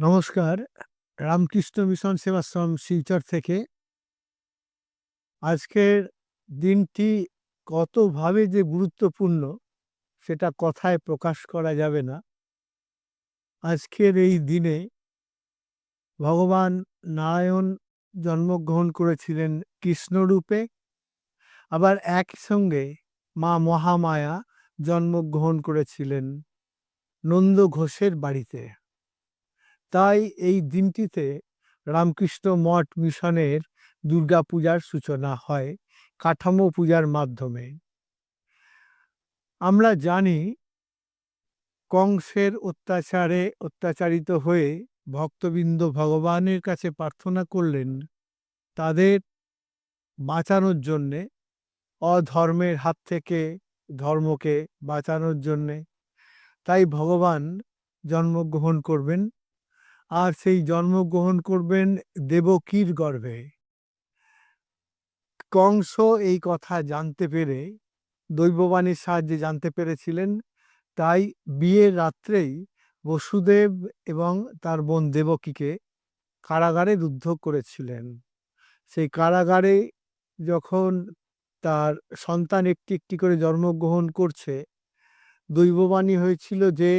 নমস্কার। রামকৃষ্ণ মিশন সেবাশ্রম শিলচর থেকে আজকের দিনটি কতভাবে যে গুরুত্বপূর্ণ সেটা কথায় প্রকাশ করা যাবে না। আজকের এই দিনে ভগবান নারায়ণ জন্মগ্রহণ করেছিলেন কৃষ্ণরূপে, আবার একই সঙ্গে মা মহামায়া জন্মগ্রহণ করেছিলেন নন্দ ঘোষের বাড়িতে। তাই এই দিনটিতে রামকৃষ্ণ মঠ মিশনের দুর্গাপূজার সূচনা হয় কাঠামো পূজার মাধ্যমে। আমরা জানি কংসের অত্যাচারে অত্যাচারিত হয়ে ভক্তবৃন্দ ভগবানের কাছে প্রার্থনা করলেন তাদের বাঁচানোর জন্যে, অধর্মের হাত থেকে ধর্মকে বাঁচানোর জন্যে। তাই ভগবান জন্মগ্রহণ করবেন, আর সেই জন্মগ্রহণ করবেন দেবকীর গর্ভে। কংস এই কথা জানতে পেরে, দৈববাণীর সাহায্যে জানতে পেরেছিলেন। তাই বিয়ের রাত্রেই বসুদেব এবং তার বোন দেবকীকে কারাগারে রুদ্ধ করেছিলেন। সেই কারাগারে যখন তার সন্তান একটি একটি করে জন্মগ্রহণ করছে, দৈববাণী হয়েছিল যে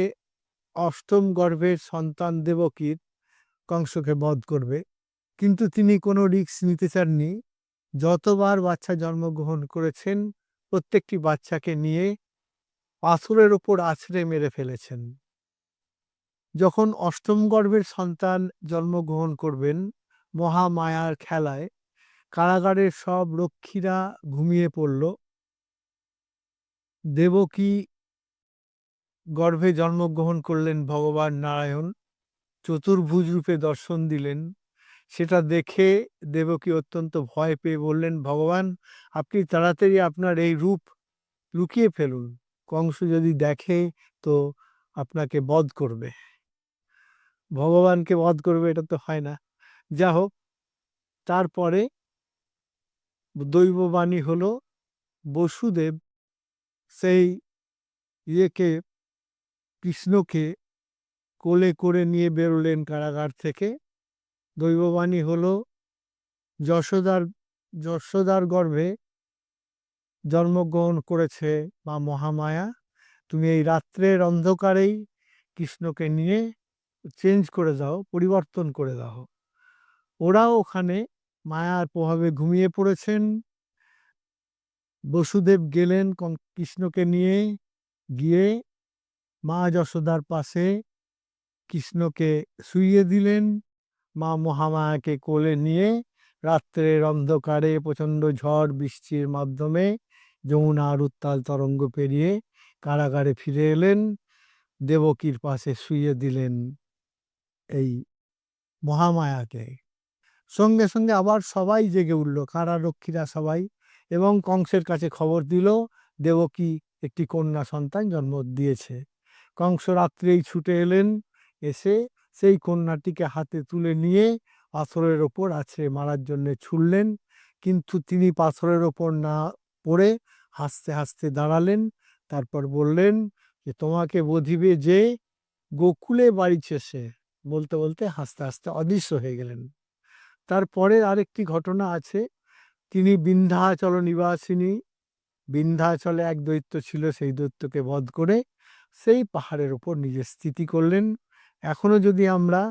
অষ্টম গর্ভের সন্তান দেবকীর কংসকে বধ করবে। কিন্তু তিনি কোনো রিস্ক নিতে চাননি। যতবার বাচ্চা জন্মগ্রহণ করেছেন প্রত্যেকটি বাচ্চাকে নিয়ে পাথরের ওপর আছড়ে মেরে ফেলেছেন। যখন অষ্টম গর্ভের সন্তান জন্মগ্রহণ করবেন, মহামায়ার খেলায় কারাগারের সব রক্ষীরা ঘুমিয়ে পড়ল। দেবকী গর্ভে জন্মগ্রহণ করলেন ভগবান নারায়ণ, চতুর্ভুজ রূপে দর্শন দিলেন। সেটা দেখে দেবকী অত্যন্ত ভয় পেয়ে বললেন, ভগবান আপনি তাড়াতাড়ি আপনার এই রূপ লুকিয়ে ফেলুন, কংস যদি দেখে তো আপনাকে বধ করবে। ভগবানকে বধ করবে এটা তো হয় না। যা হোক, তারপরে দৈববাণী হলো বসুদেব সেই কৃষ্ণকে কোলে করে নিয়ে বেরোলেন কারাগার থেকে। দৈববাণী হলো যশোদার গর্ভে জন্মগ্রহণ করেছে মা মহামায়া। তুমি এই রাত্রের অন্ধকারেই কৃষ্ণকে নিয়ে চেঞ্জ করে দাও, পরিবর্তন করে দাও। ওরাও ওখানে মায়ার প্রভাবে ঘুমিয়ে পড়েছেন। বসুদেব গেলেন কৃষ্ণকে নিয়ে, গিয়ে মা যশোদার পাশে কৃষ্ণকে শুইয়ে দিলেন। মা মহামায়াকে কোলে নিয়ে রাত্রের অন্ধকারে প্রচণ্ড ঝড় বৃষ্টির মাধ্যমে যমুনার উত্তাল তরঙ্গ পেরিয়ে কারাগারে ফিরে এলেন। দেবকীর পাশে শুইয়ে দিলেন এই মহামায়াকে। সঙ্গে সঙ্গে আবার সবাই জেগে উঠল, কারারক্ষীরা সবাই, এবং কংসের কাছে খবর দিল দেবকী একটি কন্যা সন্তান জন্ম দিয়েছে। কংস রাত্রেই ছুটে এলেন, এসে সেই কন্যাটিকে হাতে তুলে নিয়ে পাথরের ওপর আছড়ে মারার জন্য ছুড়লেন। কিন্তু তিনি পাথরের ওপর না পড়ে হাসতে হাসতে দাঁড়ালেন। তারপর বললেন যে তোমাকে বধিবে যে গোকুলে বাড়িছে সে। বলতে বলতে হাসতে হাসতে অদৃশ্য হয়ে গেলেন। তারপরে আরেকটি ঘটনা আছে। তিনি বিন্ধ্যাচল নিবাসিনী, বিন্ধ্যাচলে এক দৈত্য ছিল, সেই দৈত্যকে বধ করে সেই পাহাড়ের ওপর নিজে স্থিতি করলেন। এখনো যদি আমরা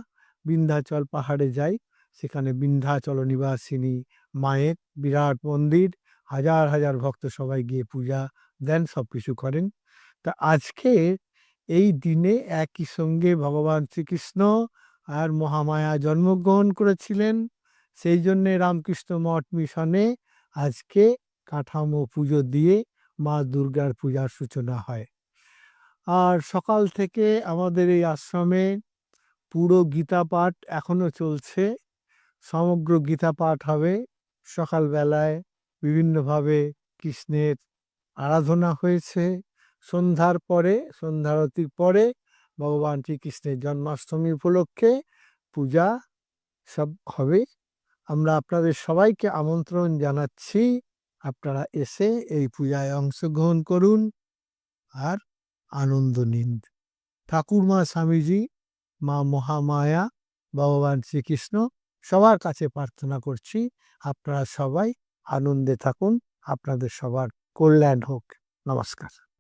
বিন্ধ্যাচল পাহাড়ে যাই, সেখানে বিন্ধ্যাচল নিবাসিনী মায়ের বিরাট মন্দির, হাজার হাজার ভক্ত সবাই গিয়ে পূজা দেন, সব কিছু করেন। তা আজকে এই দিনে একই সঙ্গে ভগবান শ্রীকৃষ্ণ আর মহামায়া জন্মগ্রহণ করেছিলেন। সেই জন্যে রামকৃষ্ণ মঠ মিশনে আজকে কাঠামো পুজো দিয়ে মা দুর্গার পূজার সূচনা হয়। আর সকাল থেকে আমাদের এই আশ্রমে পুরো গীতা পাঠ এখনো চলছে। সমগ্র গীতা পাঠ হবে। সকালবেলায় বিভিন্নভাবে কৃষ্ণের আরাধনা হয়েছে। সন্ধ্যার পরে, সন্ধ্যারতির পরে ভগবান শ্রীকৃষ্ণের জন্মাষ্টমী উপলক্ষে পূজা সব হবে। আমরা আপনাদের সবাইকে আমন্ত্রণ জানাচ্ছি, আপনারা এসে এই পূজায় অংশগ্রহণ করুন আর আনন্দ নিন। ঠাকুরমা স্বামীজি, মা মহামায়া ভগবান শ্রীকৃষ্ণ সবার কাছে প্রার্থনা করছি আপনারা সবাই আনন্দে থাকুন, আপনাদের সবার কল্যাণ হোক। নমস্কার।